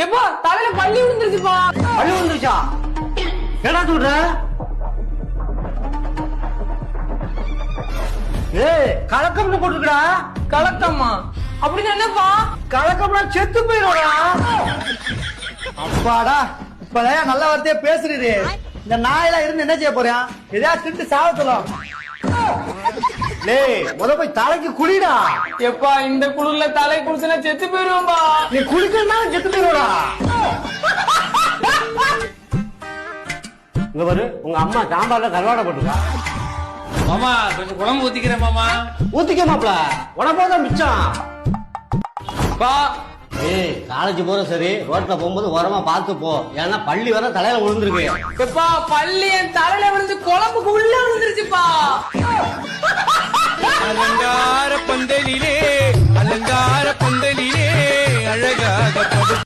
எப்பா தலையில பள்ளி விழுந்துருச்சுப்பா. பள்ளி விழுந்துருச்சா? என்னடா சொல்ற? ஏய் கலக்கம்னு போட்டுருக்கா. கலக்கம்மா? அப்படின்னு என்னப்பா? கலக்கம்னா செத்து போயிடும்டா. அப்பாடா இப்பதான் நல்ல வார்த்தையா பேசுறீரு. இந்த நாயெல்லாம் இருந்து என்ன செய்ய போறியா? எதையா திட்டு சாவத்தலாம். டேய் முத போய் தலைக்கு குளிடா. எப்பா இந்த குளிர்ல தலை குளிச்சுனா செத்து போயிருவோம்பா. நீ குளிக்கணும்னா செத்து போயிடுவா. இங்க பாரு உங்க அம்மா சாம்பார்ல கருவாடை போட்டுருக்கா. மாமா கொஞ்சம் குழம்பு ஊத்திக்கிறேன் மாமா. ஊத்திக்க மாப்ள உனக்கு மிச்சம். பா ஏய் காலேஜ் போற சரி ரோட்ல போகும்போது ஓரமா பார்த்து போ. ஏன்னா பள்ளி வர தலையில விழுந்துருக்கு. எப்பா பள்ளி என் தலையில விழுந்து குழம்புக்கு உள்ள விழுந்துருச்சுப்பா. அலங்கார பந்தலிலே அழகாக